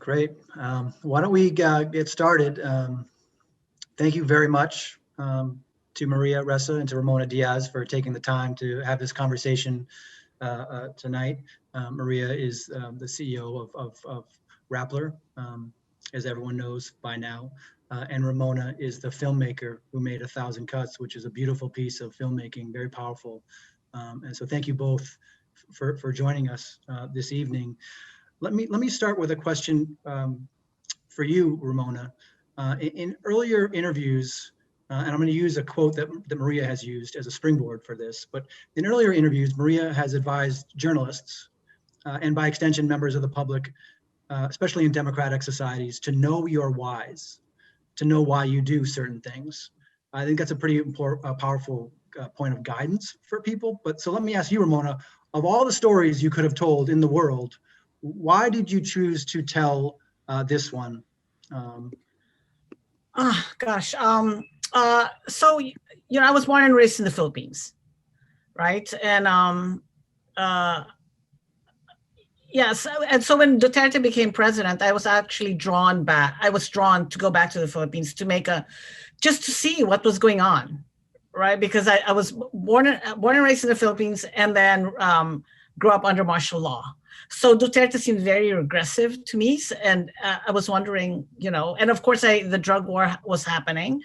Great. Why don't we get started? Thank you very much to Maria Ressa and to Ramona Diaz for taking the time to have this conversation tonight. Maria is the CEO of Rappler, as everyone knows by now. And Ramona is the filmmaker who made 1,000 Cuts, which is a beautiful piece of filmmaking, very powerful. And so thank you both for joining us this evening. Let me start with a question for you, Ramona. In earlier interviews, and I'm going to use a quote that Maria has used as a springboard for this, but in earlier interviews, Maria has advised journalists and by extension members of the public, especially in democratic societies, to know your whys, to know why you do certain things. I think that's a pretty important, powerful point of guidance for people. But so let me ask you, Ramona, of all the stories you could have told in the world, why did you choose to tell this one? So, I was born and raised in the Philippines, right? And yes, and so when Duterte became president, I was actually drawn to go back to the Philippines to just to see what was going on, right? Because I was born and raised in the Philippines and then grew up under martial law. So Duterte seemed very regressive to me. And I was wondering, and of course the drug war was happening.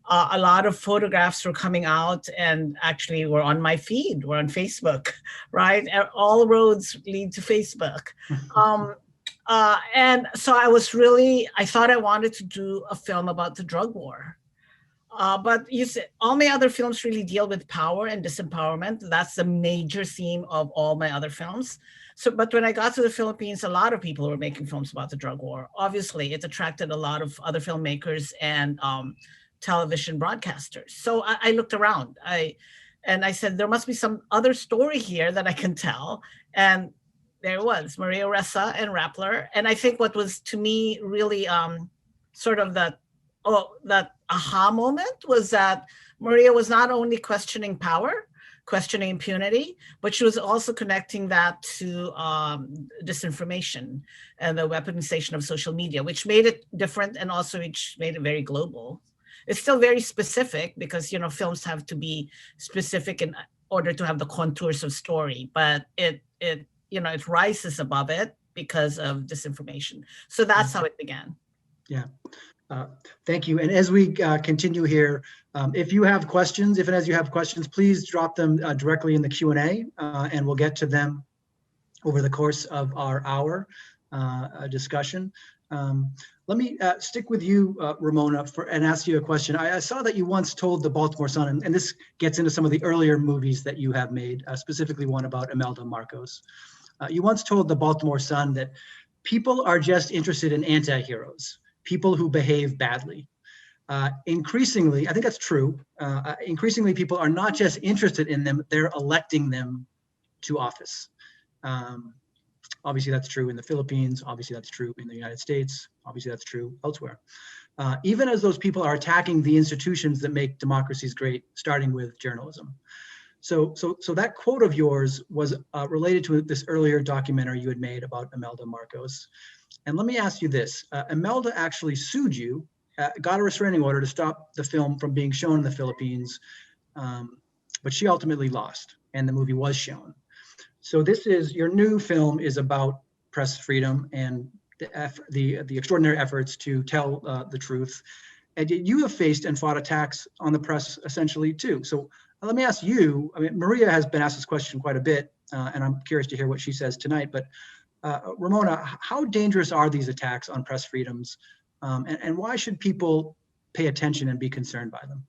A lot of photographs were coming out and actually were on my feed, were on Facebook, right? All roads lead to Facebook. And so I thought I wanted to do a film about the drug war. But you said all my other films really deal with power and disempowerment. That's the major theme of all my other films. But when I got to the Philippines, a lot of people were making films about the drug war. Obviously, it attracted a lot of other filmmakers and television broadcasters. So I looked around. I said, there must be some other story here that I can tell. And there was Maria Ressa and Rappler. And I think what was to me really sort of that aha moment was that Maria was not only questioning power, questioning impunity, but she was also connecting that to disinformation and the weaponization of social media, which made it different and also which made it very global. It's still very specific because, films have to be specific in order to have the contours of story, but it rises above it because of disinformation. So that's how it began. Yeah. Thank you. And as we continue here, if you have questions, please drop them directly in the Q&A and we'll get to them over the course of our hour discussion. Let me stick with you, Ramona, and ask you a question. I saw that you once told the Baltimore Sun, and this gets into some of the earlier movies that you have made, specifically one about Imelda Marcos. You once told the Baltimore Sun that people are just interested in anti-heroes, people who behave badly. Increasingly, I think that's true. Increasingly, people are not just interested in them, they're electing them to office. Obviously, that's true in the Philippines. Obviously, that's true in the United States. Obviously, that's true elsewhere. Even as those people are attacking the institutions that make democracies great, starting with journalism. So that quote of yours was related to this earlier documentary you had made about Imelda Marcos. And let me ask you this. Imelda actually sued you, got a restraining order to stop the film from being shown in the Philippines, but she ultimately lost, and the movie was shown. So your new film is about press freedom and the extraordinary efforts to tell the truth. And yet you have faced and fought attacks on the press essentially too. So let me ask you, Maria has been asked this question quite a bit, and I'm curious to hear what she says tonight, but Ramona, how dangerous are these attacks on press freedoms, and why should people pay attention and be concerned by them?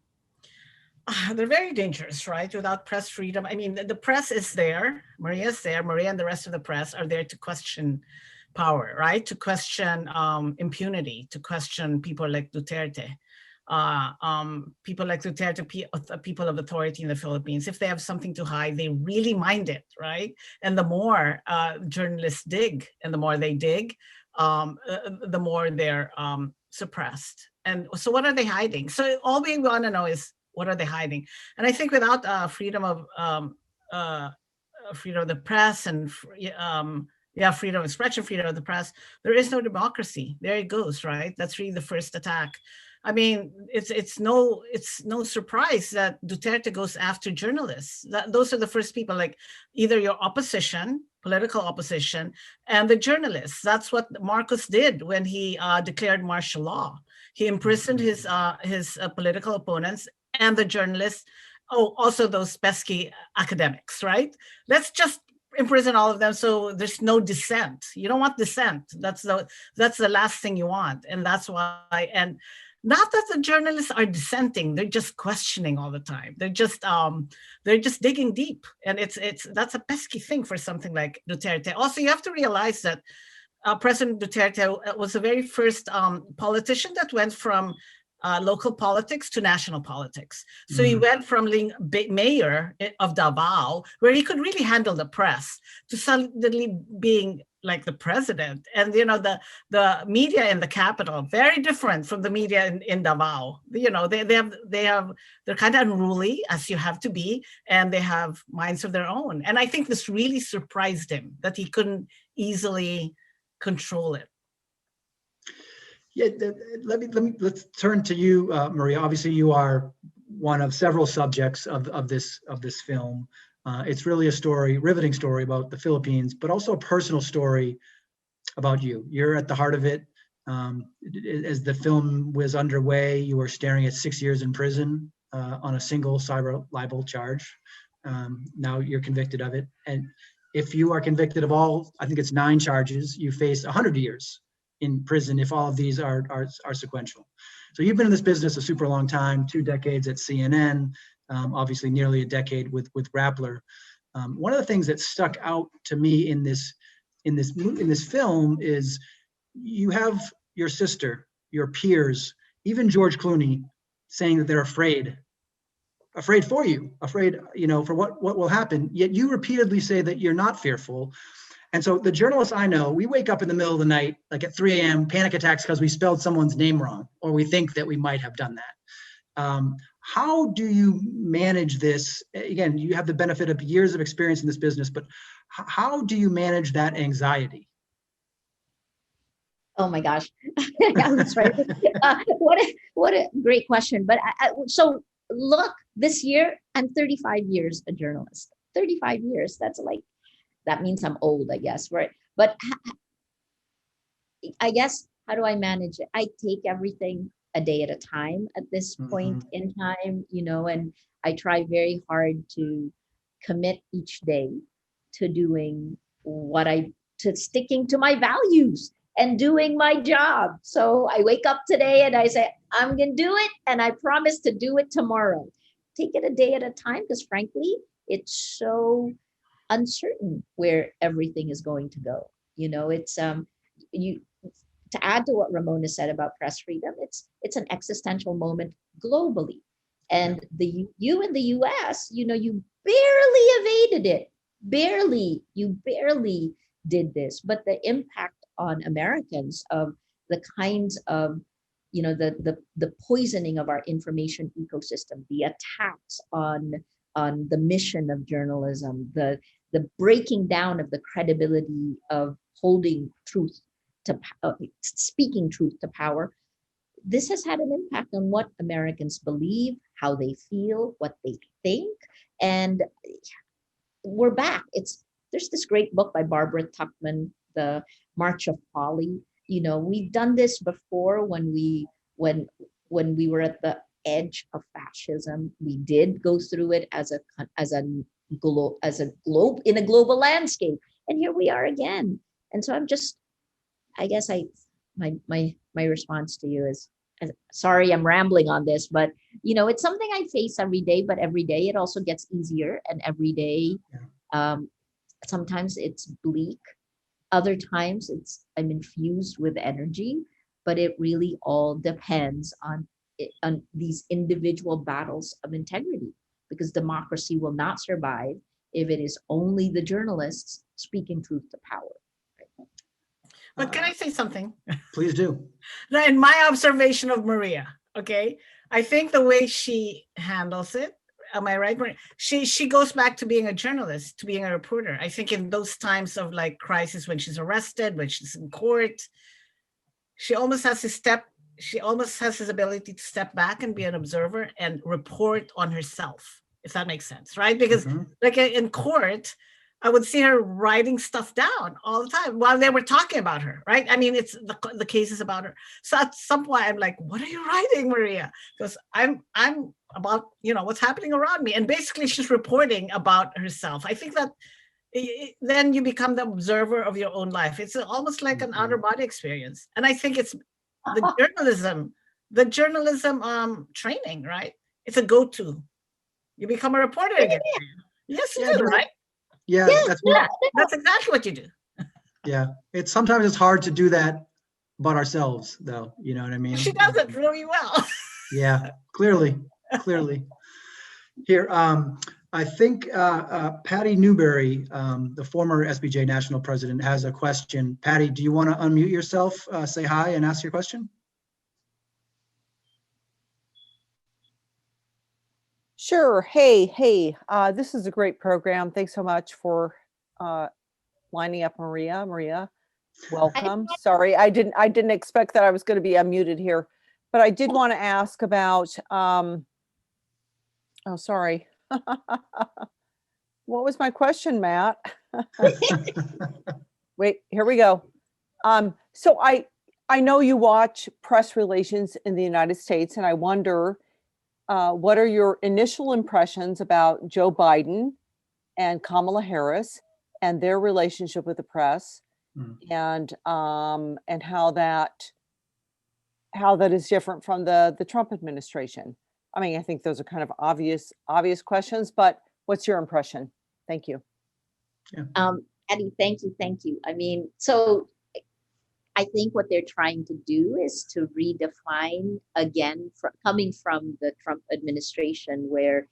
They're very dangerous, right? Without press freedom. The press is there. Maria is there. Maria and the rest of the press are there to question power, right? To question impunity, to question people like Duterte. People like Duterte, people of authority in the Philippines. If they have something to hide, they really mind it, right? And the more journalists dig, and the more they dig, the more they're suppressed. And so what are they hiding? So all we want to know is, what are they hiding? And I think without freedom of the press and Yeah, freedom of expression, freedom of the press. There is no democracy. There it goes, right? That's really the first attack. I mean, it's no surprise that Duterte goes after journalists. Those are the first people, like either your opposition, political opposition, and the journalists. That's what Marcos did when he declared martial law. He imprisoned his political opponents and the journalists. Oh, also those pesky academics, right? Let's just imprison all of them so there's no dissent. You don't want dissent. That's the last thing you want, and that's why. And not that the journalists are dissenting; they're just questioning all the time. They're just digging deep, and that's a pesky thing for something like Duterte. Also, you have to realize that President Duterte was the very first politician that went from local politics to national politics. So he went from being mayor of Davao, where he could really handle the press, to suddenly being like the president. And the media in the capital, very different from the media in Davao. They're kind of unruly, as you have to be, and they have minds of their own. And I think this really surprised him that he couldn't easily control it. Yeah, let's turn to you, Maria. Obviously, you are one of several subjects of this film. It's really a riveting story about the Philippines, but also a personal story about you. You're at the heart of it. As the film was underway, you were staring at 6 years in prison on a single cyber libel charge. Now you're convicted of it, and if you are convicted of all, I think it's 9 charges, you face 100 years in prison if all of these are sequential. So you've been in this business a super long time, 2 decades at CNN, obviously nearly a decade with Rappler. One of the things that stuck out to me in this film is you have your sister, your peers, even George Clooney saying that they're afraid for you, afraid, for what will happen. Yet you repeatedly say that you're not fearful. And so the journalists I know, we wake up in the middle of the night, like at 3 a.m., panic attacks because we spelled someone's name wrong, or we think that we might have done that. How do you manage this? Again, you have the benefit of years of experience in this business, but how do you manage that anxiety? Oh my gosh, that's right. What a great question. But so look, this year I'm 35 years a journalist. 35 years. That means I'm old, I guess, right? But I guess, how do I manage it? I take everything a day at a time at this point in time, and I try very hard to commit each day to doing to sticking to my values and doing my job. So I wake up today and I say, I'm going to do it. And I promise to do it tomorrow. Take it a day at a time, because frankly, it's so uncertain where everything is going to go. It's to add to what Ramona said about press freedom, it's an existential moment globally. And you in the US, you barely evaded it. You barely did this. But the impact on Americans of the kinds of, the poisoning of our information ecosystem, the attacks on the mission of journalism, the breaking down of the credibility of holding truth to speaking truth to power. This has had an impact on what Americans believe, how they feel, what they think. And we're back. There's this great book by Barbara Tuchman, The March of Folly. We've done this before when we were at the edge of fascism. We did go through it as a globe in a global landscape, and here we are again. And so my response to you is, sorry, I'm rambling on this, but it's something I face every day. But every day it also gets easier, and every day, sometimes it's bleak, other times I'm infused with energy. But it really all depends on these individual battles of integrity, because democracy will not survive if it is only the journalists speaking truth to power. But can I say something? Please do. In my observation of Maria, okay, I think the way she handles it, Am I right? She goes back to being a journalist, to being a reporter. I think in those times of like crisis, when she's arrested, when she's in court, she almost has this ability to step back and be an observer and report on herself, if that makes sense, right? Because like in court, I would see her writing stuff down all the time while they were talking about her, right? I mean, it's the case is about her. So at some point, I'm like, what are you writing, Maria? Because I'm about, what's happening around me. And basically, she's reporting about herself. I think that then you become the observer of your own life. It's almost like an outer body experience. And I think it's the journalism training, right? It's a go-to. You become a reporter again. Yes, you do, right? Yeah, that's exactly what you do. Yeah, sometimes it's hard to do that about ourselves, though. You know what I mean? She does it really well. Yeah, clearly. Here, I think Patty Newberry, the former SPJ national president, has a question. Patty, do you want to unmute yourself, say hi, and ask your question? Sure. Hey, this is a great program. Thanks so much for lining up Maria. Maria, welcome. Sorry, I didn't expect that I was going to be unmuted here, but I did want to ask about, oh, sorry. What was my question, Matt? Wait, here we go. So I know you watch press relations in the United States, and I wonder, what are your initial impressions about Joe Biden and Kamala Harris and their relationship with the press, and how that is different from the Trump administration? I mean, I think those are kind of obvious questions, but what's your impression? Thank you. Yeah. Eddie, thank you. I mean, so I think what they're trying to do is to redefine again, coming from the Trump administration, where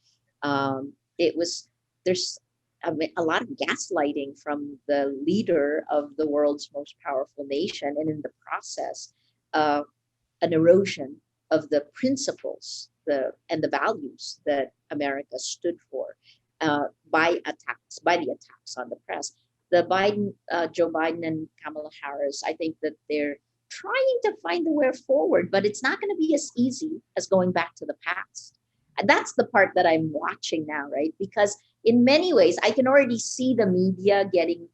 there's a lot of gaslighting from the leader of the world's most powerful nation, and in the process, an erosion of the principles and the values that America stood for by the attacks on the press. Joe Biden and Kamala Harris, I think that they're trying to find the way forward, but it's not going to be as easy as going back to the past. And that's the part that I'm watching now, right? Because in many ways, I can already see the media getting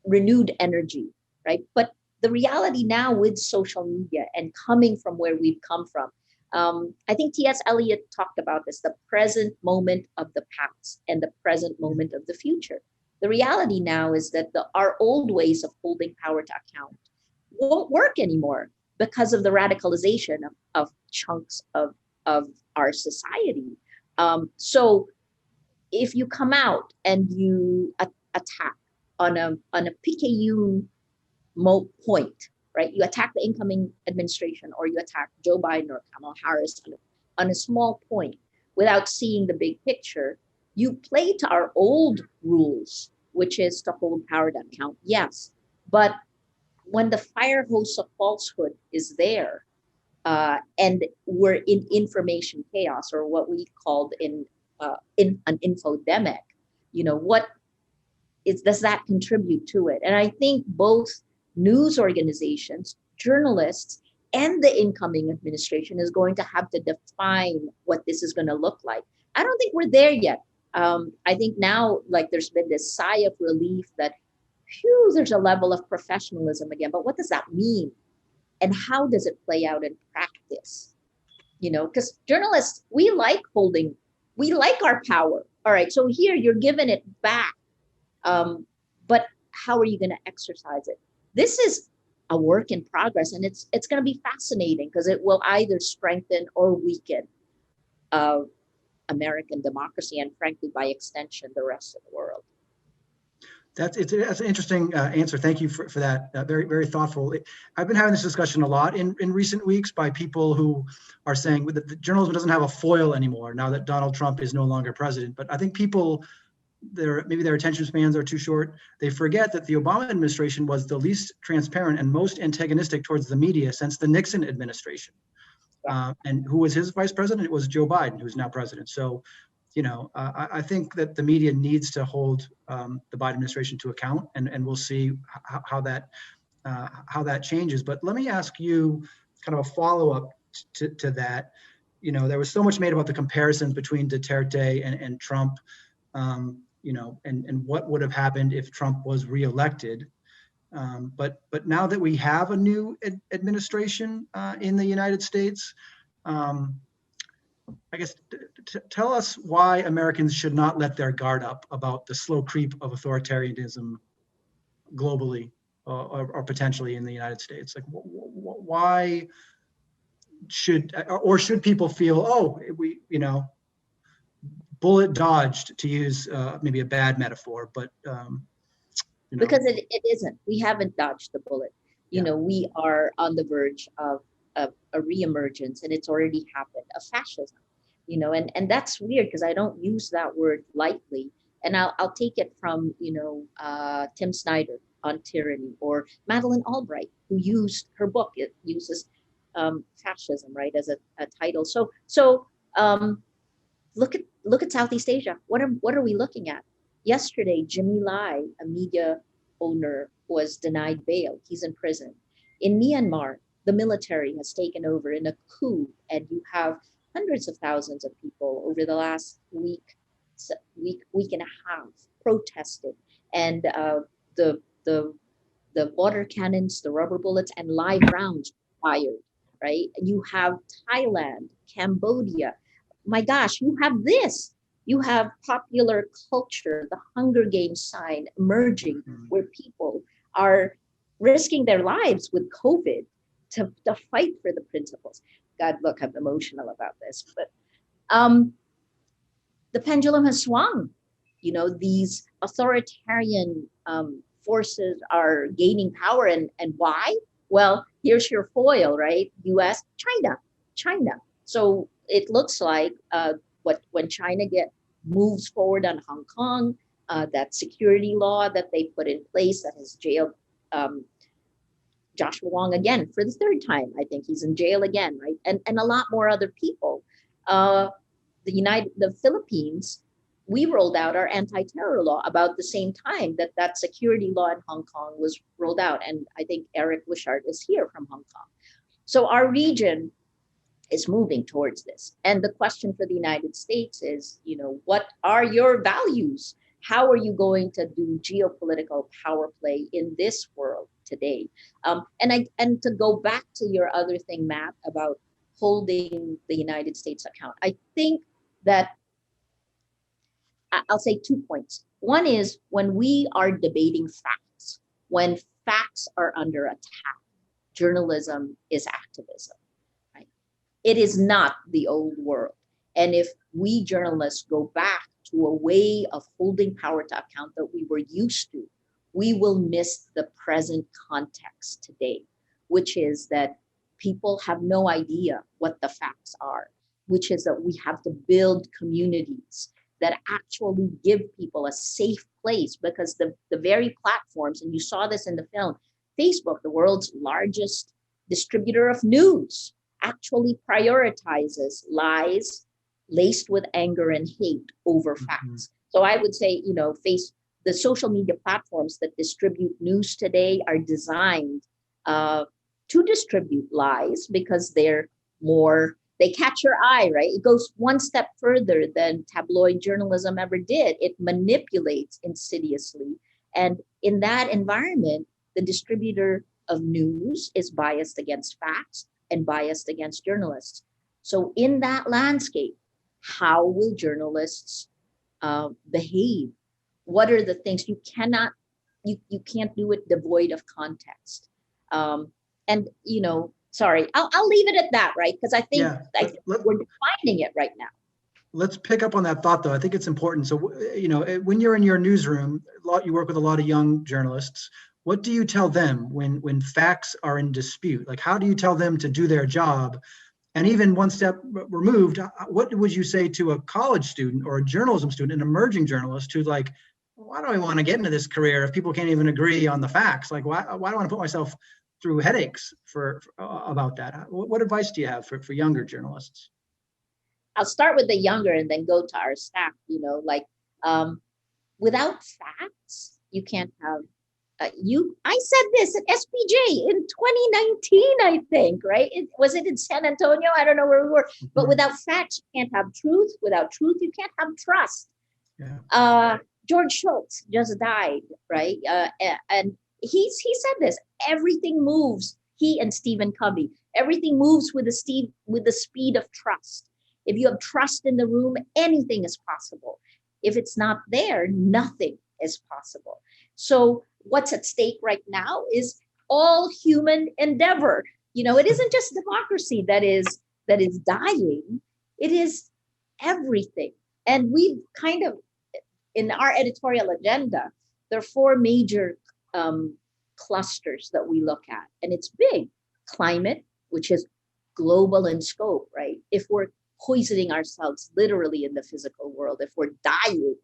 renewed energy, right? But the reality now with social media and coming from where we've come from, I think T.S. Eliot talked about this, the present moment of the past and the present moment of the future. The reality now is that our old ways of holding power to account won't work anymore because of the radicalization of chunks of our society. So if you come out and you attack on a PKU point, right? You attack the incoming administration, or you attack Joe Biden or Kamala Harris on a small point without seeing the big picture, you play to our old rules, which is to hold power to account, yes. But when the fire hose of falsehood is there, and we're in information chaos, or what we called in an infodemic, does that contribute to it? And I think both news organizations, journalists, and the incoming administration is going to have to define what this is going to look like. I don't think we're there yet. I think now, there's been this sigh of relief that, there's a level of professionalism again. But what does that mean? And how does it play out in practice? Because journalists, we like our power. All right, so here you're giving it back. But how are you going to exercise it? This is a work in progress, and it's going to be fascinating because it will either strengthen or weaken American democracy, and frankly, by extension, the rest of the world. That's an interesting answer. Thank you for that. Very, very thoughtful. I've been having this discussion a lot in recent weeks by people who are saying that the journalism doesn't have a foil anymore now that Donald Trump is no longer president. But I think people, maybe their attention spans are too short. They forget that the Obama administration was the least transparent and most antagonistic towards the media since the Nixon administration. And who was his vice president? It was Joe Biden, who's now president. So, I think that the media needs to hold the Biden administration to account, and we'll see how that changes. But let me ask you kind of a follow-up to that. There was so much made about the comparisons between Duterte and Trump, and what would have happened if Trump was reelected. But now that we have a new administration in the United States, I guess tell us why Americans should not let their guard up about the slow creep of authoritarianism globally or potentially in the United States. Like, why should people feel, bullet dodged, to use maybe a bad metaphor, but because it isn't. We haven't dodged the bullet. We are on the verge of a reemergence, and it's already happened, of fascism. And that's weird because I don't use that word lightly. And I'll take it from, Tim Snyder on tyranny, or Madeleine Albright, who used her book. It uses fascism, right, as a title. So look at Southeast Asia. What are we looking at? Yesterday, Jimmy Lai, a media owner, was denied bail. He's in prison. In Myanmar, the military has taken over in a coup, and you have hundreds of thousands of people over the last week and a half protesting, and the water cannons, the rubber bullets, and live rounds fired. Right? You have Thailand, Cambodia. My gosh, you have this. You have popular culture, the Hunger Games sign emerging, where people are risking their lives with COVID to fight for the principles. God, look, I'm emotional about this, but the pendulum has swung. These authoritarian forces are gaining power, and why? Well, here's your foil, right? US, China. So it looks like when China moves forward on Hong Kong, that security law that they put in place that has jailed Joshua Wong again for the third time. I think he's in jail again, right? And a lot more other people. The Philippines, we rolled out our anti-terror law about the same time that security law in Hong Kong was rolled out. And I think Eric Wishart is here from Hong Kong. So our region is moving towards this. And the question for the United States is, what are your values? How are you going to do geopolitical power play in this world today? And to go back to your other thing, Matt, about holding the United States account, I think that I'll say 2 points. One is, when we are debating facts, when facts are under attack, journalism is activism. It is not the old world. And if we journalists go back to a way of holding power to account that we were used to, we will miss the present context today, which is that people have no idea what the facts are, which is that we have to build communities that actually give people a safe place, because the very platforms, and you saw this in the film, Facebook, the world's largest distributor of news, actually prioritizes lies laced with anger and hate over facts. So I would say, the social media platforms that distribute news today are designed to distribute lies, because they catch your eye, right? It goes one step further than tabloid journalism ever did. It manipulates insidiously. And in that environment, the distributor of news is biased against facts and biased against journalists. So in that landscape, how will journalists behave? What are the things you can't do it devoid of context? Sorry, I'll leave it at that, right? Because I think we're defining it right now. Let's pick up on that thought, though. I think it's important. So, when you're in your newsroom, you work with a lot of young journalists. What do you tell them when facts are in dispute? Like, how do you tell them to do their job? And even one step removed, what would you say to a college student or a journalism student, an emerging journalist who's like, why do I want to get into this career if people can't even agree on the facts? Like, why do I want to put myself through headaches about that. What advice do you have for younger journalists? I'll start with the younger and then go to our staff. Without facts, you can't have. I said this at SPJ in 2019, I think, right? Was it in San Antonio? I don't know where we were. But without facts, you can't have truth. Without truth, you can't have trust. Yeah. George Shultz just died, right? And he said this: everything moves. He and Stephen Covey, everything moves with the speed of trust. If you have trust in the room, anything is possible. If it's not there, nothing is possible. So what's at stake right now is all human endeavor. It isn't just democracy that is dying. It is everything. And we've kind of, in our editorial agenda, there are 4 major clusters that we look at. And it's big. Climate, which is global in scope, right? If we're poisoning ourselves literally in the physical world, if we're dying,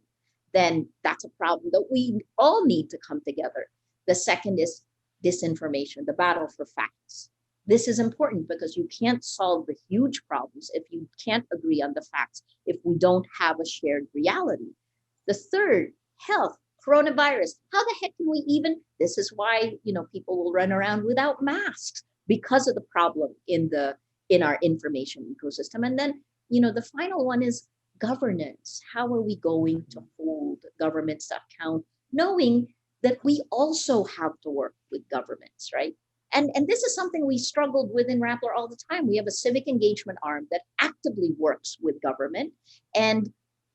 then that's a problem that we all need to come together. The second is disinformation, the battle for facts. This is important because you can't solve the huge problems if you can't agree on the facts, if we don't have a shared reality. The third, health, coronavirus. How the heck can we even, this is why, people will run around without masks because of the problem in our information ecosystem. And then, the final one is governance. How are we going to hold governments to account, knowing that we also have to work with governments, right? And this is something we struggled with in Rappler all the time. We have a civic engagement arm that actively works with government, and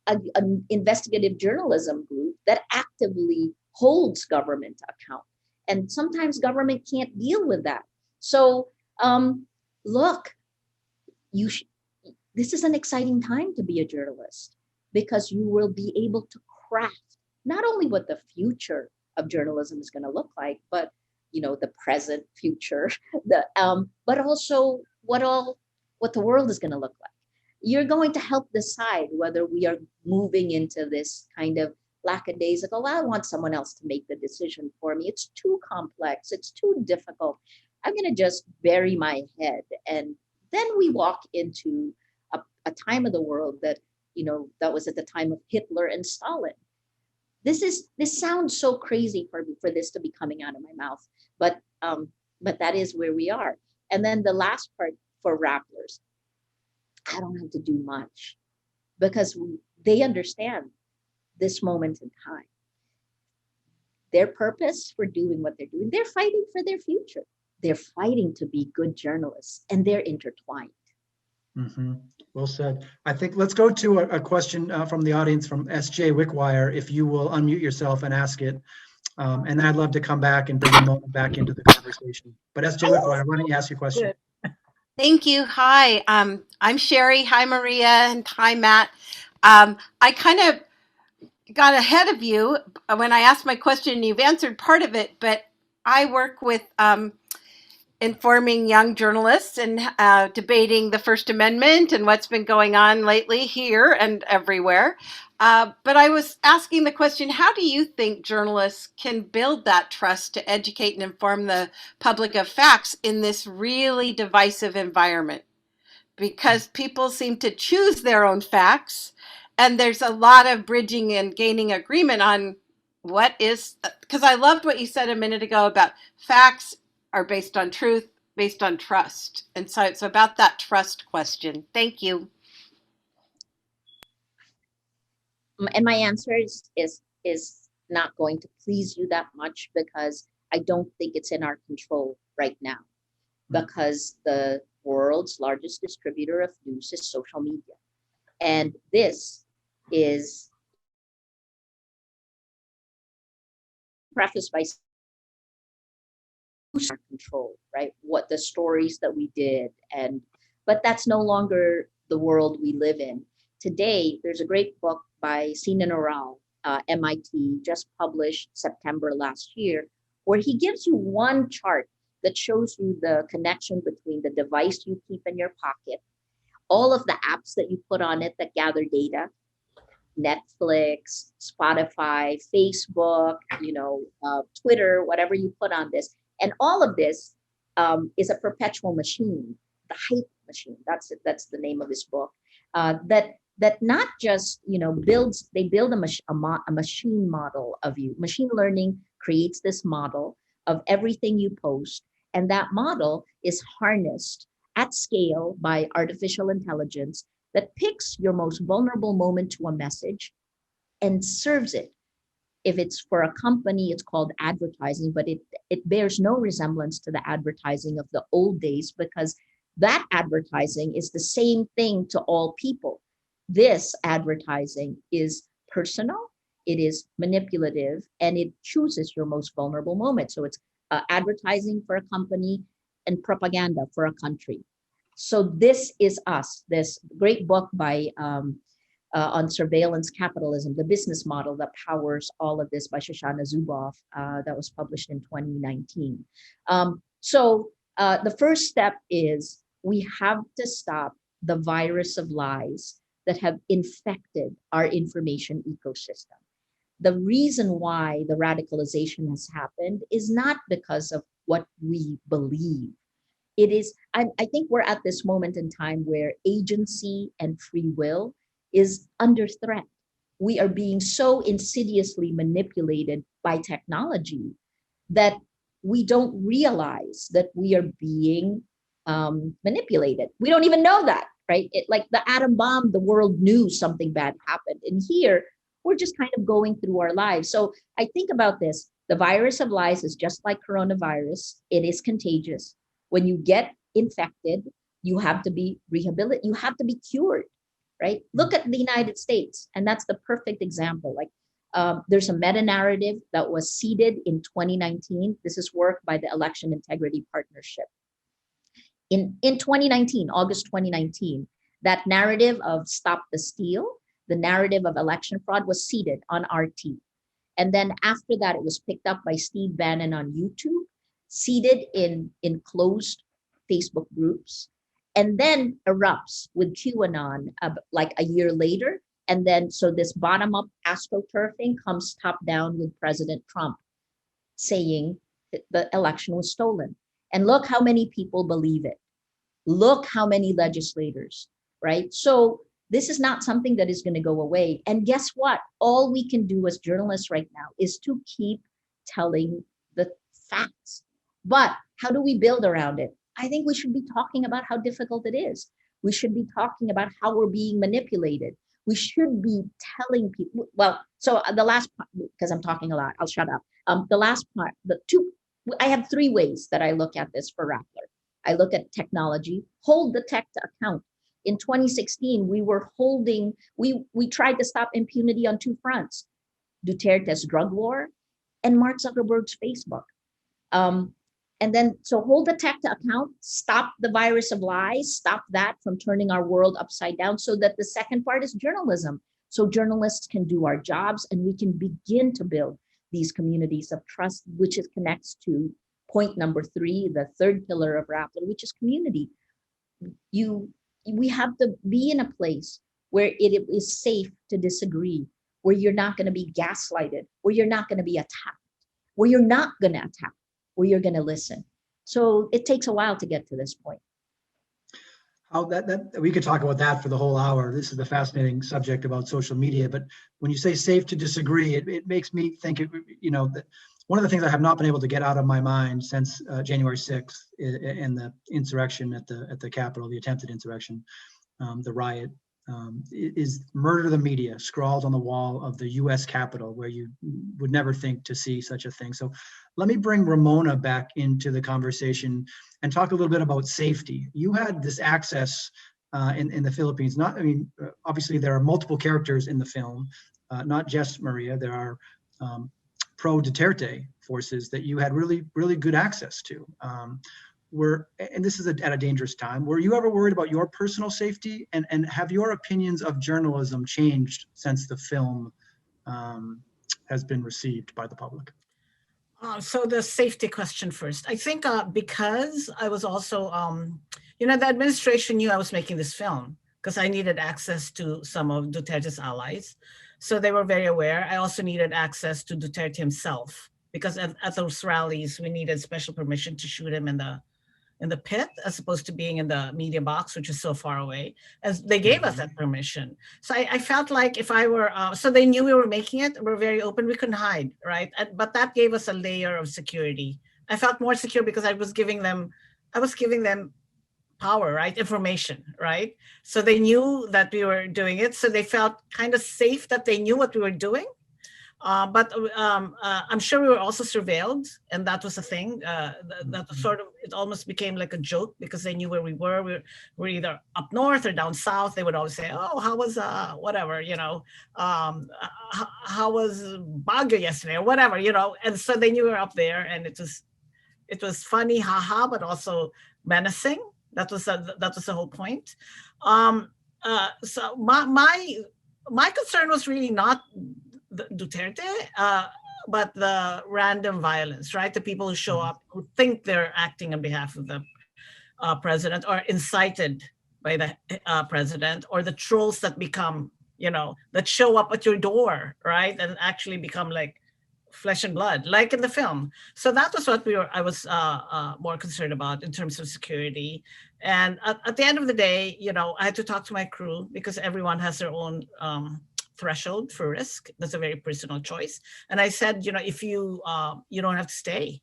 an investigative journalism group that actively holds government to account. And sometimes government can't deal with that. So look, this is an exciting time to be a journalist, because you will be able to craft not only what the future of journalism is going to look like, but the present, future, but also what the world is going to look like. You're going to help decide whether we are moving into this kind of lackadaisical, I want someone else to make the decision for me. It's too complex. It's too difficult. I'm going to just bury my head. And then we walk into a time of the world that, that was at the time of Hitler and Stalin. This sounds so crazy for this to be coming out of my mouth, but that is where we are. And then the last part for Rapplers, I don't have to do much, because they understand this moment in time. Their purpose for doing what they're doing, they're fighting for their future. They're fighting to be good journalists, and they're intertwined. Mm-hmm. Well said. I think let's go to a question from the audience from S.J. Wickwire, if you will unmute yourself and ask it. And then I'd love to come back and bring Ramona back into the conversation. But S.J. Wickwire, why don't you ask your question? Thank you. Hi, I'm Sherry. Hi, Maria, and hi, Matt. I kind of got ahead of you when I asked my question, and you've answered part of it, but I work with informing young journalists and debating the First Amendment and what's been going on lately here and everywhere. But I was asking the question, how do you think journalists can build that trust to educate and inform the public of facts in this really divisive environment? Because people seem to choose their own facts, and there's a lot of bridging and gaining agreement on what is, because I loved what you said a minute ago about facts are based on truth, based on trust. And so it's about that trust question. Thank you. And my answer is not going to please you that much, because I don't think it's in our control right now, because the world's largest distributor of news is social media. And this is prefaced by our control, right? What the stories that we did, but that's no longer the world we live in. Today, there's a great book by Sinan Oral, MIT, just published September last year, where he gives you one chart that shows you the connection between the device you keep in your pocket, all of the apps that you put on it that gather data, Netflix, Spotify, Facebook, Twitter, whatever you put on this. And all of this is a perpetual machine, the hype machine. That's it. That's the name of his book. That not just they build a machine model of you. Machine learning creates this model of everything you post, and that model is harnessed at scale by artificial intelligence that picks your most vulnerable moment to a message and serves it. If it's for a company, it's called advertising, but it bears no resemblance to the advertising of the old days, because that advertising is the same thing to all people. This advertising is personal, it is manipulative, and it chooses your most vulnerable moment. So it's advertising for a company and propaganda for a country. So this is us, this great book by on surveillance capitalism, the business model that powers all of this, by Shoshana Zuboff, that was published in 2019. So the first step is we have to stop the virus of lies that have infected our information ecosystem. The reason why the radicalization has happened is not because of what we believe. It is, I think we're at this moment in time where agency and free will is under threat. We are being so insidiously manipulated by technology that we don't realize that we are being manipulated. We don't even know that, right? Like the atom bomb, the world knew something bad happened. And here, we're just kind of going through our lives. So I think about this. The virus of lies is just like coronavirus. It is contagious. When you get infected, you have to be rehabilitated. You have to be cured, right? Look at the United States, and that's the perfect example. Like there's a meta-narrative that was seeded in 2019. This is work by the Election Integrity Partnership. In 2019, August 2019, that narrative of Stop the Steal, the narrative of election fraud, was seeded on RT. And then after that, it was picked up by Steve Bannon on YouTube, seeded in closed Facebook groups, and then erupts with QAnon like a year later. And then, so this bottom-up astroturfing comes top-down with President Trump saying that the election was stolen. And look how many people believe it. Look how many legislators, right? So this is not something that is going to go away. And guess what? All we can do as journalists right now is to keep telling the facts. But how do we build around it? I think we should be talking about how difficult it is. We should be talking about how we're being manipulated. We should be telling people, well, so the last part, because I'm talking a lot, I'll shut up. The last part, I have three ways that I look at this for Rappler. I look at technology, hold the tech to account. In 2016, we tried to stop impunity on two fronts: Duterte's drug war and Mark Zuckerberg's Facebook. And then, so hold the tech to account, stop the virus of lies, stop that from turning our world upside down, so that the second part is journalism. So journalists can do our jobs and we can begin to build these communities of trust, which connects to point number 3, the third pillar of Rappler, which is community. We have to be in a place where it is safe to disagree, where you're not going to be gaslighted, where you're not going to be attacked, where you're not going to attack, where you're going to listen. So it takes a while to get to this point. How that we could talk about that for the whole hour. This is the fascinating subject about social media. But when you say safe to disagree, it makes me think, that one of the things I have not been able to get out of my mind since January 6th and the insurrection at the Capitol, the attempted insurrection, the riot, is murder the media scrawled on the wall of the U.S. Capitol, where you would never think to see such a thing. So let me bring Ramona back into the conversation and talk a little bit about safety. You had this access in the Philippines. Obviously there are multiple characters in the film, not just Maria. There are pro-Duterte forces that you had really, really good access to. And this is at a dangerous time. Were you ever worried about your personal safety? And have your opinions of journalism changed since the film has been received by the public? So the safety question first. I think because I was also, the administration knew I was making this film because I needed access to some of Duterte's allies. So they were very aware. I also needed access to Duterte himself because at those rallies, we needed special permission to shoot him in in the pit as opposed to being in the media box, which is so far away. As they gave us that permission. So I felt like if I were, so they knew we were making it. We're very open. We couldn't hide, right? But that gave us a layer of security. I felt more secure because I was giving them power, right? Information, right? So they knew that we were doing it. So they felt kind of safe that they knew what we were doing. But I'm sure we were also surveilled, and that was a thing. That sort of, it almost became like a joke because they knew where we were. We were either up north or down south. They would always say, "Oh, how was whatever, how was Baguio yesterday or whatever, And so they knew we were up there, and it was funny, haha, but also menacing. That was the whole point. So my concern was really not Duterte, but the random violence, right? The people who show up who think they're acting on behalf of the president or incited by the president, or the trolls that become, that show up at your door, right? And actually become like flesh and blood, like in the film. So that was what I was more concerned about in terms of security. And at the end of the day, I had to talk to my crew because everyone has their own threshold for risk. That's a very personal choice. And I said, if you don't have to stay,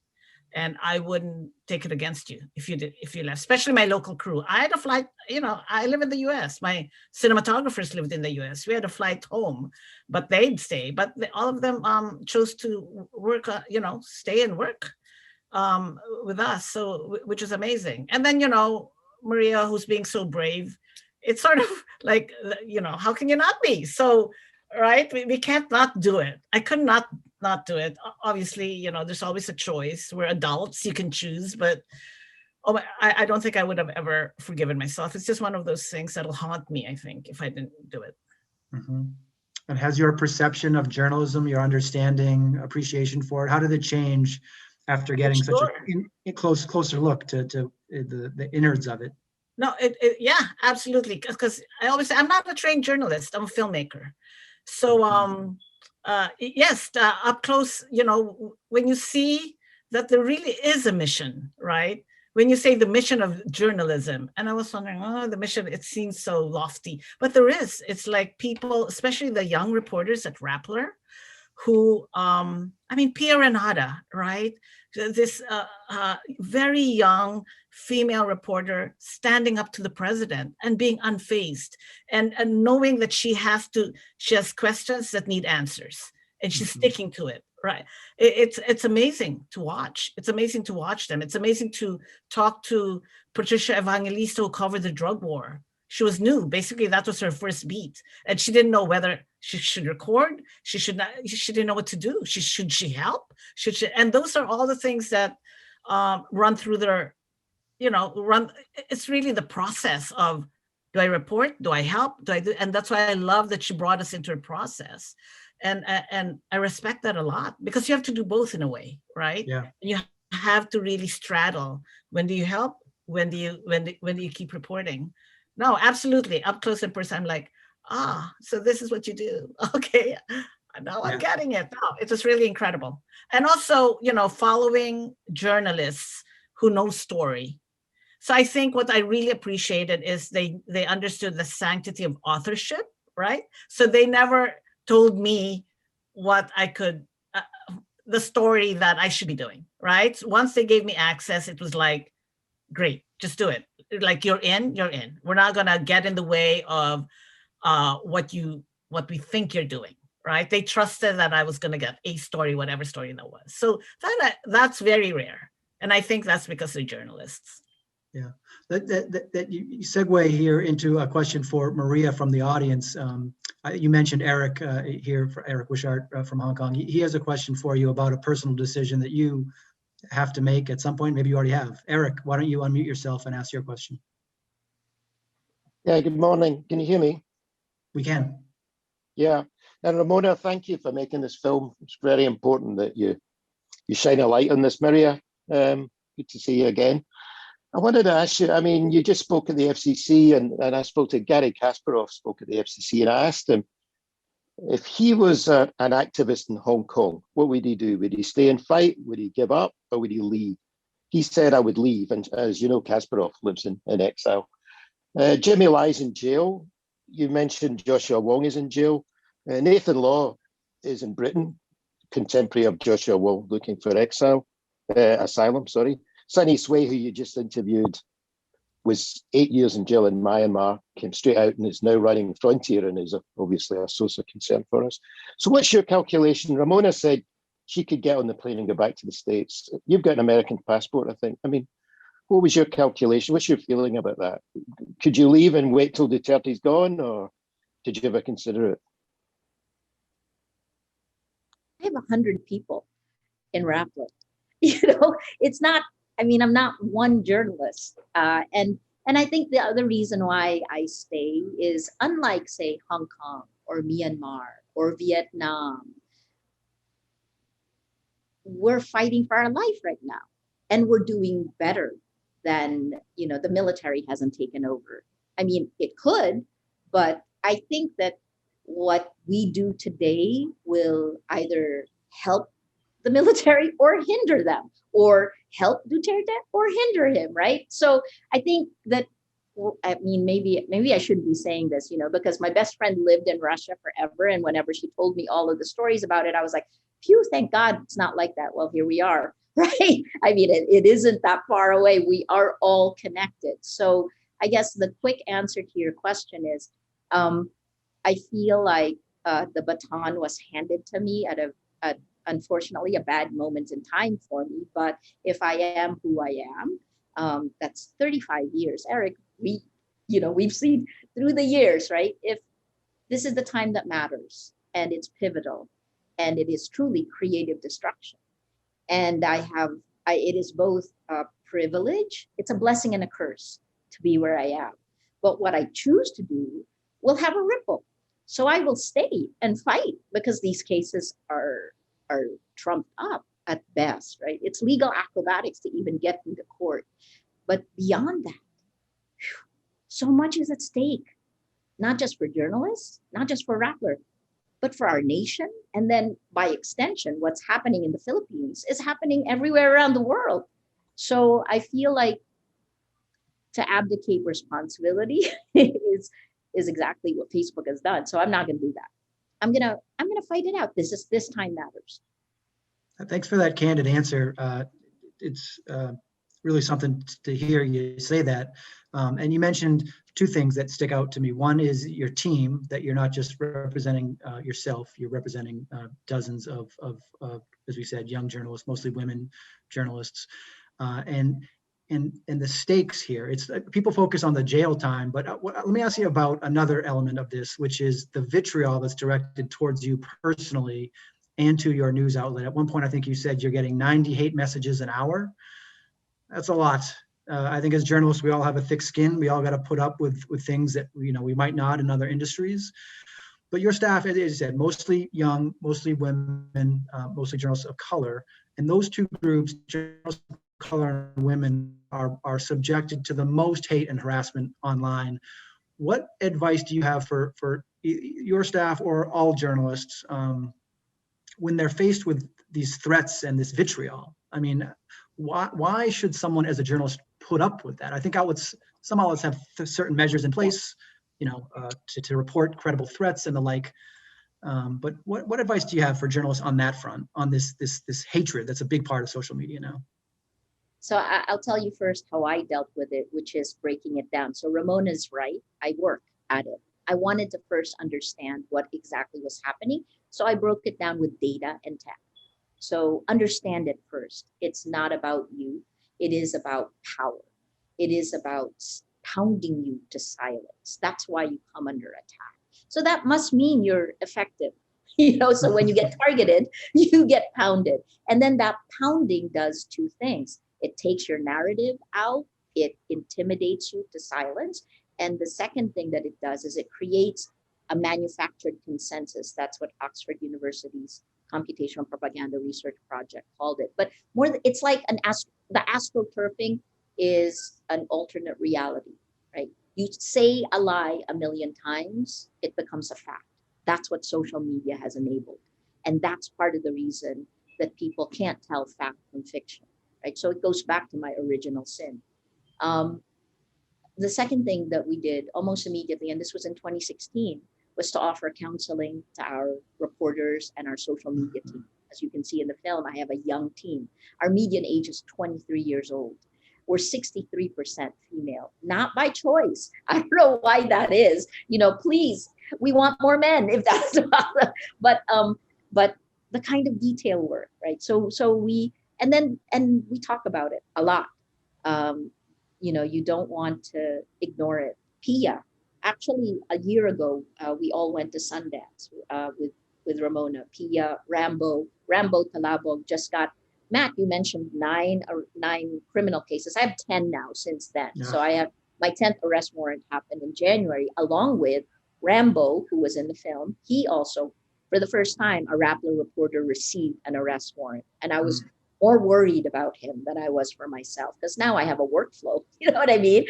and I wouldn't take it against you if you left, especially my local crew. I had a flight, I live in the US. My cinematographers lived in the US. We had a flight home, but they'd stay. But all of them chose to work, stay and work with us. So, which is amazing. And then, Maria, who's being so brave, it's sort of like, how can you not be? So, right, we can't not do it. I could not do it. Obviously, there's always a choice. We're adults, you can choose, but I don't think I would have ever forgiven myself. It's just one of those things that'll haunt me, I think, if I didn't do it. Mm-hmm. And has your perception of journalism, your understanding, appreciation for it, how did it change after getting such a closer look to the innards of it? No, yeah, absolutely. Because I always say I'm not a trained journalist. I'm a filmmaker. So yes, up close, when you see that there really is a mission, right? When you say the mission of journalism, and I was wondering, the mission, it seems so lofty, but there is. It's like people, especially the young reporters at Rappler, who, Pia Renata, right? This very young female reporter standing up to the president and being unfazed and knowing that she has questions that need answers, and she's sticking to it, right? It's amazing to watch. It's amazing to watch them. It's amazing to talk to Patricia Evangelista, who covered the drug war. She was new. Basically, that was her first beat. And she didn't know whether she should record. She should not. She didn't know what to do. Should she help? Should she? And those are all the things that run through their, it's really the process of, do I report? Do I help? Do I do? And that's why I love that she brought us into a process. And I respect that a lot, because you have to do both in a way, right? Yeah. You have to really straddle. When do you help? When do you keep reporting? No, absolutely. Up close and personal, I'm like, so this is what you do. Okay, now I'm getting it. No, it was really incredible. And also, following journalists who know story. So I think what I really appreciated is they understood the sanctity of authorship, right? So they never told me what I could, the story that I should be doing, right? Once they gave me access, it was like, great, just do it. Like, you're in. We're not gonna get in the way of what we think you're doing, right? They trusted that I was gonna get a story, whatever story that was. So that's very rare, and I think that's because they're journalists. Yeah, that you segue here into a question for Maria from the audience. You mentioned Eric here, for Eric Wishart from Hong Kong. He has a question for you about a personal decision that you have to make at some point. Maybe you already have. Eric, why don't you unmute yourself and ask your question? Yeah, good morning. Can you hear me? We can. Yeah. And Ramona, thank you for making this film. It's very important that you shine a light on this. Maria, good to see you again. I wanted to ask you, you just spoke at the FCC, and I spoke to Gary Kasparov, spoke at the FCC, and I asked him, if he was an activist in Hong Kong, what would he do? Would he stay and fight? Would he give up? Or would he leave? he said I would leave. And as you know, Kasparov lives in exile. Jimmy Lai's in jail. You mentioned Joshua Wong is in jail. Nathan Law is in Britain, contemporary of Joshua Wong, looking for asylum, sorry. Sunny Sway, who you just interviewed, was 8 years in jail in Myanmar, came straight out and is now running Frontier and is obviously a source of concern for us. So what's your calculation? Ramona said she could get on the plane and go back to the States. You've got an American passport, I think. I mean, what was your calculation? What's your feeling about that? Could you leave and wait till Duterte's gone, or did you ever consider it? I have 100 people in Rappler. It's not, I mean, I'm not one journalist. And I think the other reason why I stay is, unlike, say, Hong Kong or Myanmar or Vietnam, we're fighting for our life right now. And we're doing better than, the military hasn't taken over. I mean, it could, but I think that what we do today will either help the military or hinder them, or help Duterte or hinder him, right? So I think that, I mean, maybe I shouldn't be saying this, because my best friend lived in Russia forever. And whenever she told me all of the stories about it, I was like, phew, thank God it's not like that. Well, here we are, right? I mean, it isn't that far away. We are all connected. So I guess the quick answer to your question is, I feel like the baton was handed to me at unfortunately a bad moment in time for me. But if I am who I am, that's 35 years. Eric, we've seen through the years, right? If this is the time that matters and it's pivotal and it is truly creative destruction. And it is both a privilege, it's a blessing and a curse to be where I am. But what I choose to do will have a ripple. So I will stay and fight, because these cases are trumped up at best, right? It's legal acrobatics to even get into court. But beyond that, so much is at stake, not just for journalists, not just for Rappler, but for our nation. And then by extension, what's happening in the Philippines is happening everywhere around the world. So I feel like to abdicate responsibility is exactly what Facebook has done. So I'm not going to do that. I'm gonna fight it out. This time matters. Thanks for that candid answer. It's really something to hear you say that. And you mentioned two things that stick out to me. One is your team, that you're not just representing yourself, you're representing dozens of, as we said, young journalists, mostly women journalists. And the stakes here, it's people focus on the jail time, but let me ask you about another element of this, which is the vitriol that's directed towards you personally and to your news outlet. At one point, I think you said you're getting 90 hate messages an hour. That's a lot. I think as journalists, we all have a thick skin. We all got to put up with things that we might not in other industries. But your staff, as you said, mostly young, mostly women, mostly journalists of color, and those two groups, journalists of color and women, are subjected to the most hate and harassment online. What advice do you have for your staff or all journalists when they're faced with these threats and this vitriol? I mean, why should someone as a journalist put up with that? I think some outlets have certain measures in place, to report credible threats and the like. But what advice do you have for journalists on that front, on this hatred that's a big part of social media now? So I'll tell you first how I dealt with it, which is breaking it down. So Ramona's right. I work at it. I wanted to first understand what exactly was happening. So I broke it down with data and tech. So understand it first. It's not about you. It is about power. It is about pounding you to silence. That's why you come under attack. So that must mean you're effective. So when you get targeted, you get pounded. And then that pounding does two things. It takes your narrative out. It intimidates you to silence. And the second thing that it does is it creates a manufactured consensus. That's what Oxford University's Computational Propaganda Research Project called it. But it's like the astroturfing is an alternate reality, right? You say a lie a million times, it becomes a fact. That's what social media has enabled. And that's part of the reason that people can't tell fact from fiction, right? So it goes back to my original sin. The second thing that we did almost immediately, and this was in 2016, was to offer counseling to our reporters and our social media team. As you can see in the film, I have a young team. Our median age is 23 years old. We're 63% female, not by choice. I don't know why that is. Please, we want more men if that's about but the kind of detail work, right? So we talk about it a lot. You don't want to ignore it. Pia, actually a year ago, we all went to Sundance with Ramona. Pia, Rambo Talabog just got, Matt, you mentioned nine criminal cases. I have 10 now since then. Yeah. So I have my 10th arrest warrant happened in January, along with Rambo, who was in the film. He also, for the first time, a Rappler reporter received an arrest warrant. And I was more worried about him than I was for myself, because now I have a workflow. You know what I mean?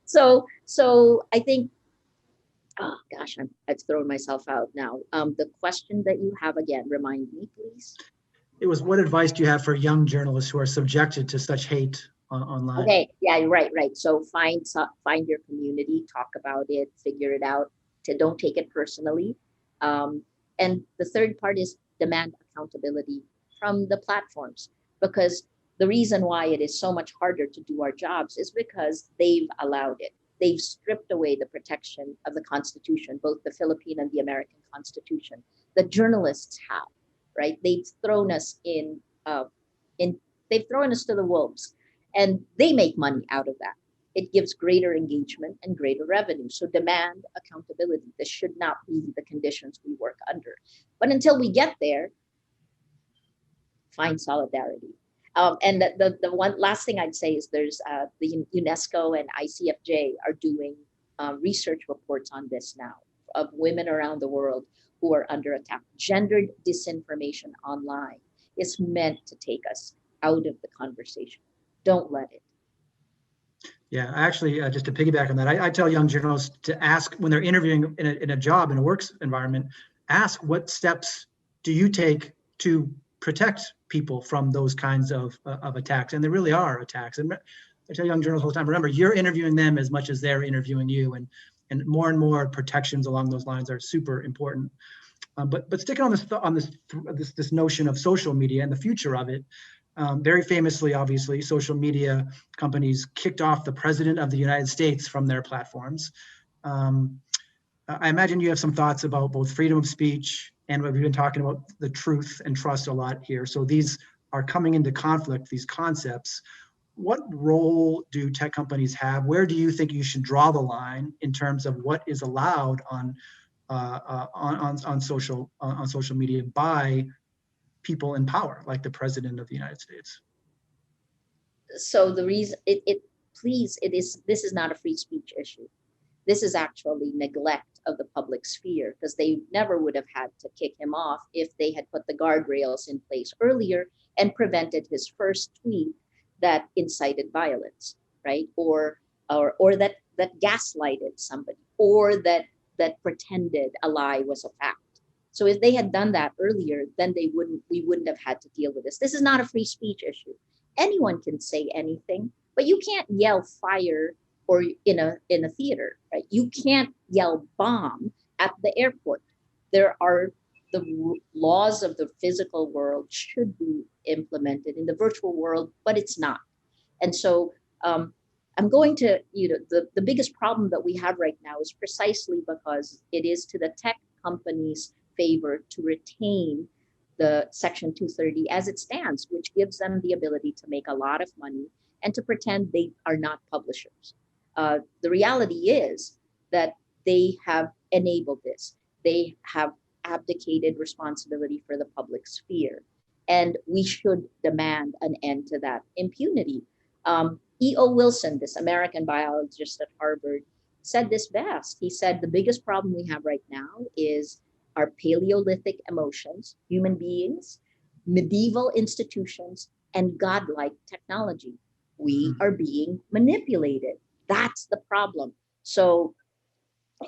So I think, oh gosh, I've thrown myself out now. The question that you have again, remind me, please. It was, what advice do you have for young journalists who are subjected to such hate online? Okay, yeah, right. So find your community, talk about it, figure it out. Don't take it personally. And the third part is demand accountability from the platforms, because the reason why it is so much harder to do our jobs is because they've allowed it. They've stripped away the protection of the Constitution, both the Philippine and the American Constitution. The journalists have, right? They've thrown us they've thrown us to the wolves, and they make money out of that. It gives greater engagement and greater revenue. So demand accountability. This should not be the conditions we work under. But until we get there, find solidarity. And the one last thing I'd say is there's the UNESCO and ICFJ are doing research reports on this now of women around the world who are under attack. Gendered disinformation online is meant to take us out of the conversation. Don't let it. Yeah, actually, just to piggyback on that, I tell young journalists to ask when they're interviewing in a job, in a work environment, ask what steps do you take to protect people from those kinds of attacks. And there really are attacks. And I tell young journalists all the time, remember, you're interviewing them as much as they're interviewing you. And more protections along those lines are super important. But sticking on this notion of social media and the future of it, very famously, obviously, social media companies kicked off the president of the United States from their platforms. I imagine you have some thoughts about both freedom of speech and we've been talking about the truth and trust a lot here. So these are coming into conflict, these concepts. What role do tech companies have? Where do you think you should draw the line in terms of what is allowed on social media by people in power, like the president of the United States? So the reason this is not a free speech issue. This is actually neglect of the public sphere, because they never would have had to kick him off if they had put the guardrails in place earlier and prevented his first tweet that incited violence, right? Or that gaslighted somebody, or that pretended a lie was a fact. So if they had done that earlier, then we wouldn't have had to deal with this. This is not a free speech issue. Anyone can say anything, but you can't yell fire or in a theater, right? You can't yell bomb at the airport. There are the laws of the physical world should be implemented in the virtual world, but it's not. And so I'm going to, the biggest problem that we have right now is precisely because it is to the tech companies' favor to retain the Section 230 as it stands, which gives them the ability to make a lot of money and to pretend they are not publishers. The reality is that they have enabled this. They have abdicated responsibility for the public sphere. And we should demand an end to that impunity. E.O. Wilson, this American biologist at Harvard, said this best. He said, the biggest problem we have right now is our Paleolithic emotions, human beings, medieval institutions, and godlike technology. We are being manipulated. That's the problem. So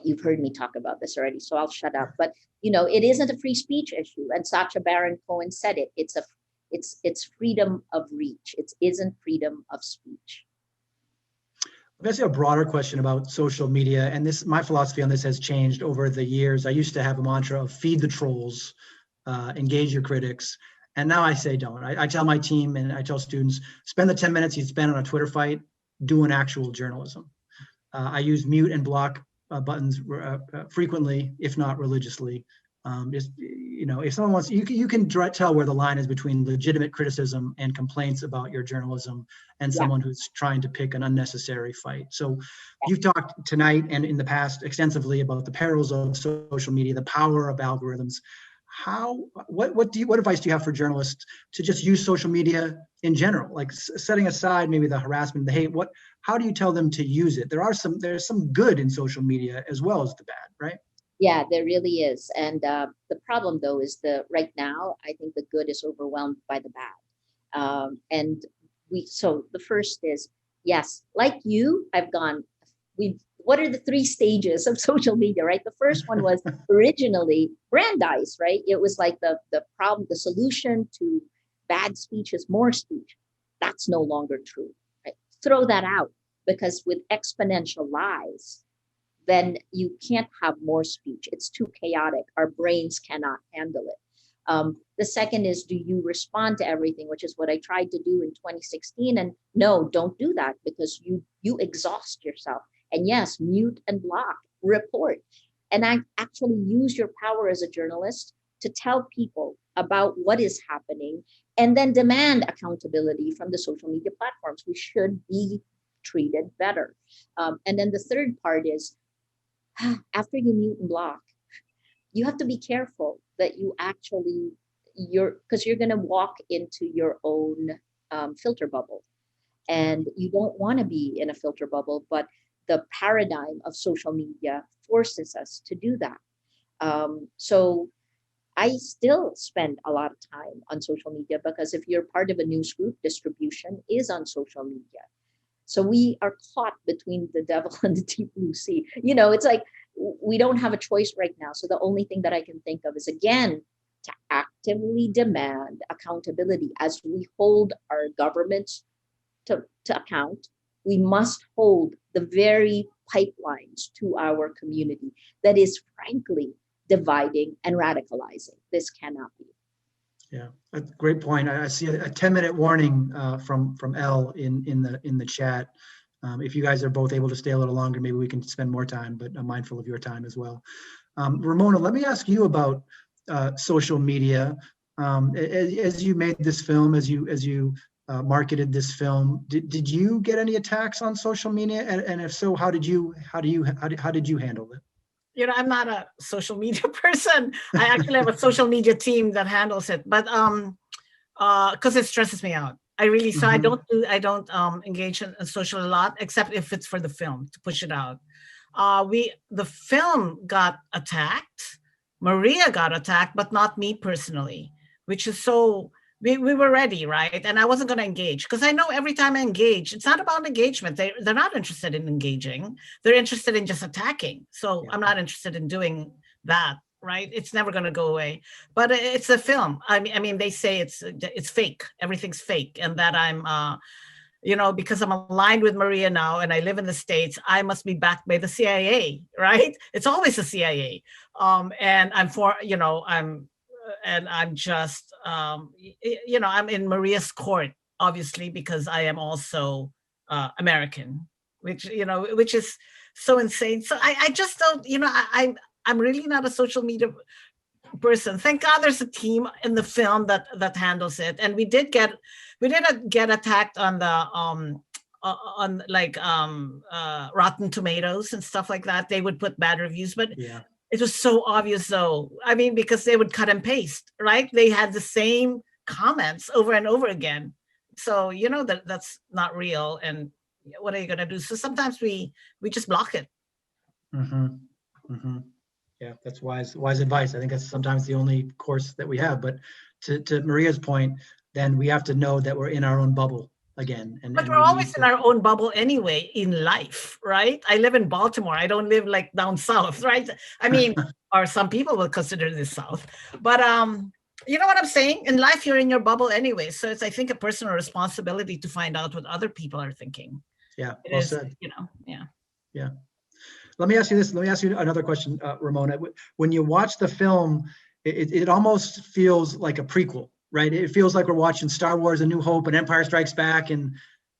you've heard me talk about this already, so I'll shut up. But it isn't a free speech issue. And Sacha Baron Cohen said it. It's freedom of reach. It isn't freedom of speech. I've got a broader question about social media, and my philosophy on this has changed over the years. I used to have a mantra of feed the trolls, engage your critics, and now I say don't. I tell my team and I tell students, spend the 10 minutes you spend on a Twitter fight doing actual journalism. I use mute and block buttons frequently, if not religiously. Just, if someone wants, you can tell where the line is between legitimate criticism and complaints about your journalism and someone who's trying to pick an unnecessary fight. So you've talked tonight and in the past extensively about the perils of social media, the power of algorithms. What advice do you have for journalists to just use social media in general, like setting aside maybe the harassment, the hate? How do you tell them to use it? There's some good in social media as well as the bad, right? Yeah, there really is. And the problem, though, is right now, I think the good is overwhelmed by the bad. So the first is, yes, like you, what are the 3 stages of social media, right? The first one was originally Brandeis, right? It was like the problem, the solution to bad speech is more speech. That's no longer true, right? Throw that out, because with exponential lies, then you can't have more speech. It's too chaotic. Our brains cannot handle it. The second is, do you respond to everything, which is what I tried to do in 2016. And no, don't do that, because you exhaust yourself. And yes, mute and block, report. And I actually use your power as a journalist to tell people about what is happening and then demand accountability from the social media platforms. We should be treated better. And then the third part is, after you mute and block, you have to be careful that you actually, because you're going to walk into your own filter bubble. And you don't want to be in a filter bubble, but the paradigm of social media forces us to do that. So I still spend a lot of time on social media, because if you're part of a news group, distribution is on social media. So we are caught between the devil and the deep blue sea. It's like we don't have a choice right now. So the only thing that I can think of is, again, to actively demand accountability. As we hold our governments to account, we must hold the very pipelines to our community that is frankly dividing and radicalizing. This cannot be. Yeah, a great point. I see a 10-minute warning from Elle in the chat. If you guys are both able to stay a little longer, maybe we can spend more time, but I'm mindful of your time as well. Ramona, let me ask you about social media. As you made this film, as you marketed this film, did you get any attacks on social media? And if so, how did you handle it? I'm not a social media person. I actually have a social media team that handles it, but because it stresses me out. I really, so I don't engage in social a lot, except if it's for the film to push it out. The film got attacked. Maria got attacked, but not me personally, which is so. We were ready, right? And I wasn't going to engage, because I know every time I engage, it's not about engagement. They're not interested in engaging. They're interested in just attacking. So yeah. I'm not interested in doing that, right? It's never going to go away. But it's a film. I mean, they say it's fake. Everything's fake, and that I'm, because I'm aligned with Maria now, and I live in the States, I must be backed by the CIA, right? It's always the CIA, and I'm just, I'm in Maria's court, obviously, because I am also American, which is so insane. So I just don't, I'm really not a social media person. Thank God there's a team in the film that handles it. And we did get attacked on the Rotten Tomatoes and stuff like that. They would put bad reviews, but yeah. It was so obvious, though. I mean, because they would cut and paste, right? They had the same comments over and over again. So, that's not real. And what are you going to do? So sometimes we just block it. Yeah, that's wise advice. I think that's sometimes the only course that we have. But to Maria's point, then we have to know that we're in our own bubble again. But we're always in our own bubble anyway in life, right? I live in Baltimore. I don't live like down south, right? I mean, or some people will consider this south. But You know what I'm saying? In life, you're in your bubble anyway. So it's, I think, a personal responsibility to find out what other people are thinking. Yeah, It well is, said. yeah. Yeah. Let me ask you this. Let me ask you another question, Ramona. When you watch the film, it almost feels like a prequel, right? It feels like we're watching Star Wars: A New Hope and Empire Strikes Back, and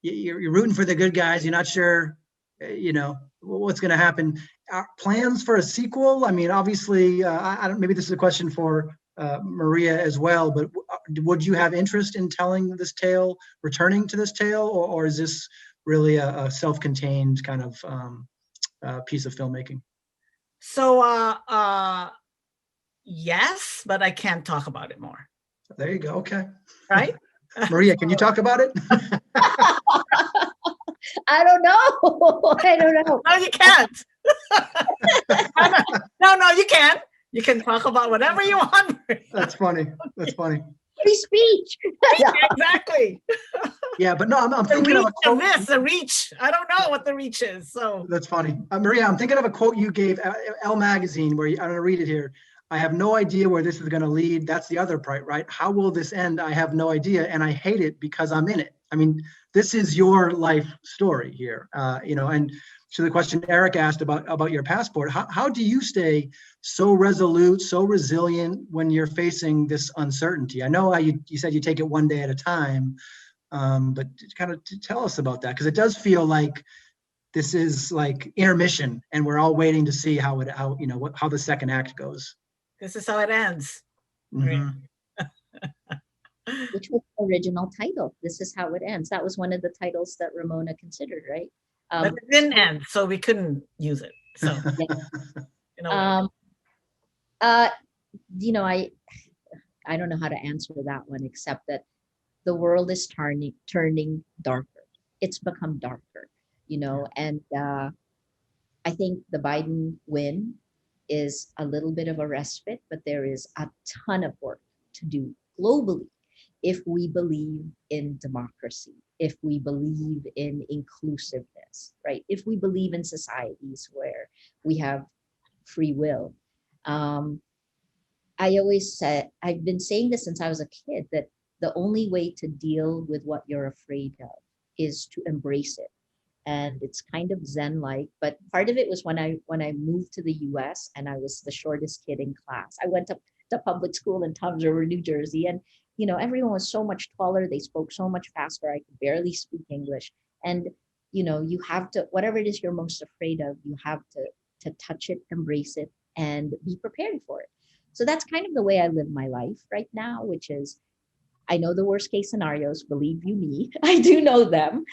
you're rooting for the good guys. You're not sure, what's going to happen. Plans for a sequel? I mean, obviously, I don't. Maybe this is a question for Maria as well. But would you have interest in telling this tale, returning to this tale, or is this really a self-contained kind of piece of filmmaking? So, yes, but I can't talk about it more. There you go. Okay. Right? Maria, can you talk about it? I don't know. I don't know. No, you can't. No, you can. You can talk about whatever you want. That's funny. That's funny. Free speech. Exactly. Yeah, but no, I'm The thinking of reach a quote. the reach. I don't know what the reach is. So That's funny. Maria, I'm thinking of a quote you gave Elle Magazine where I'm going to read it here. I have no idea where this is going to lead. That's the other part, right? How will this end? I have no idea. And I hate it because I'm in it. I mean, this is your life story here, and to the question Eric asked about your passport, how do you stay so resolute, so resilient when you're facing this uncertainty? I know you said you take it one day at a time, but kind of tell us about that, because it does feel like this is like intermission and we're all waiting to see how the second act goes. this is how it ends. Mhm. Which was the original title. This is how it ends. That was one of the titles that Ramona considered, right? But it didn't end, so we couldn't use it. So I don't know how to answer that one, except that the world is turning darker. It's become darker, and I think the Biden win is a little bit of a respite, but there is a ton of work to do globally if we believe in democracy, if we believe in inclusiveness, right? If we believe in societies where we have free will. I always said, I've been saying this since I was a kid, that the only way to deal with what you're afraid of is to embrace it. And it's kind of Zen-like, but part of it was when I moved to the US and I was the shortest kid in class. I went to public school in Toms River, New Jersey, and everyone was so much taller. They spoke so much faster. I could barely speak English. And you have to, whatever it is you're most afraid of, you have to touch it, embrace it, and be prepared for it. So that's kind of the way I live my life right now, which is, I know the worst case scenarios, believe you me, I do know them.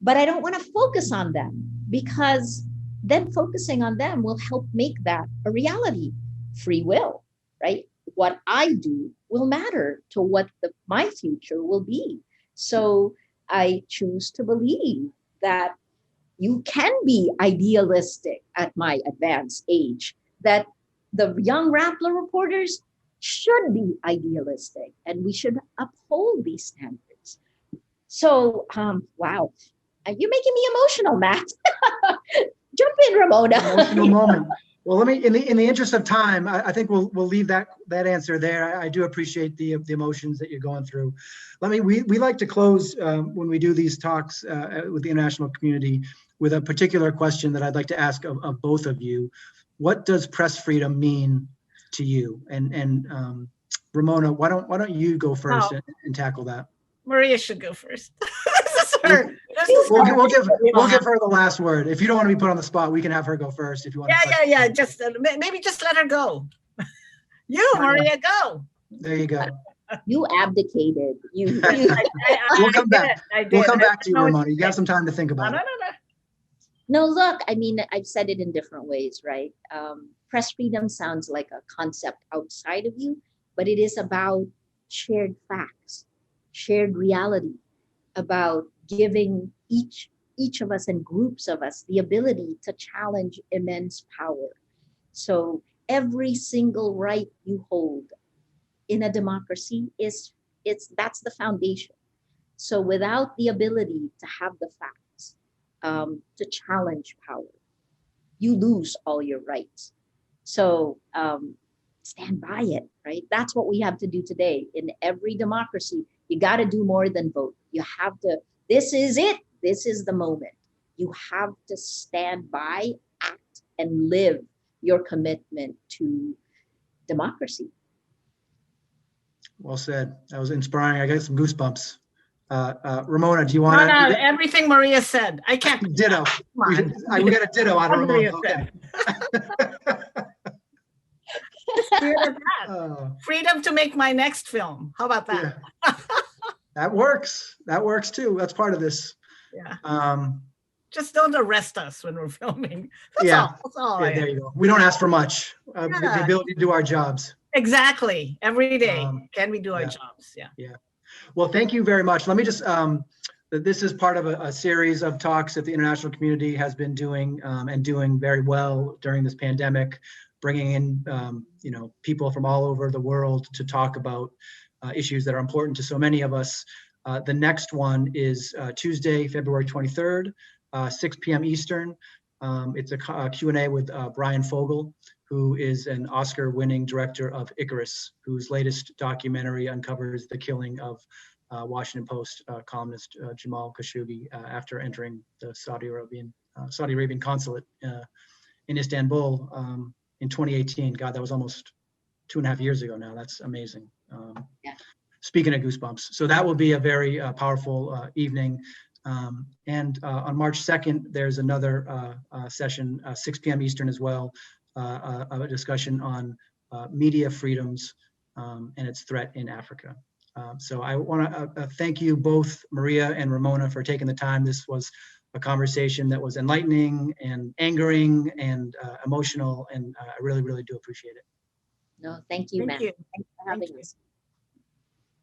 But I don't want to focus on them, because then focusing on them will help make that a reality. Free will, right? What I do will matter to what my future will be. So I choose to believe that you can be idealistic at my advanced age, that the young Rappler reporters should be idealistic, and we should uphold these standards. So, wow, you're making me emotional, Matt. Jump in, Ramona. Emotional moment. Well, let me, in the interest of time, I think we'll leave that answer there. I do appreciate the emotions that you're going through. We like to close when we do these talks with the international community with a particular question that I'd like to ask of both of you. What does press freedom mean to you? And Ramona, why don't you go first and tackle that? Maria should go first. This is her. We'll give her the last word. If you don't want to be put on the spot, we can have her go first. If you want. Yeah. Just maybe just let her go. Maria, go. There you go. You abdicated. We'll come back. We'll come back to you, Ramona. You got some time to think about it. No, look, I mean, I've said it in different ways, right? Press freedom sounds like a concept outside of you, but it is about shared facts, shared reality, about giving each of us and groups of us the ability to challenge immense power. So every single right you hold in a democracy that's the foundation. So without the ability to have the facts, to challenge power, you lose all your rights. So stand by it, right? That's what we have to do today. In every democracy, you got to do more than vote. You have to, this is it. This is the moment. You have to stand by, act, and live your commitment to democracy. Well said. That was inspiring. I got some goosebumps. Ramona, do you want No, to? everything Maria said. I can't. Ditto. We got a ditto out of What Maria Ramona. Okay. Spirit of that. Freedom to make my next film. How about that? Yeah. That works. That works too. That's part of this. Yeah. Just don't arrest us when we're filming. That's yeah. all. That's all. Yeah, there you go. We don't ask for much. The ability to do our jobs. Exactly. Every day. Can we do our jobs? Yeah. Yeah. Well, thank you very much. Let me just, this is part of a series of talks that the international community has been doing and doing very well during this pandemic, bringing in, people from all over the world to talk about issues that are important to so many of us. The next one is Tuesday, February 23rd, 6 p.m. Eastern. It's a Q&A with Brian Fogel, who is an Oscar-winning director of Icarus, whose latest documentary uncovers the killing of Washington Post columnist Jamal Khashoggi after entering the Saudi Arabian consulate in Istanbul in 2018. God, that was almost 2.5 years ago now. That's amazing. Speaking of goosebumps. So that will be a very powerful evening. And on March 2nd, there's another session, 6 p.m. Eastern as well, a discussion on media freedoms and its threat in Africa. So I want to thank you both, Maria and Ramona, for taking the time. This was a conversation that was enlightening and angering and emotional, and I really, really do appreciate it. No, thank you, Matt. Thank you. Thanks for having us.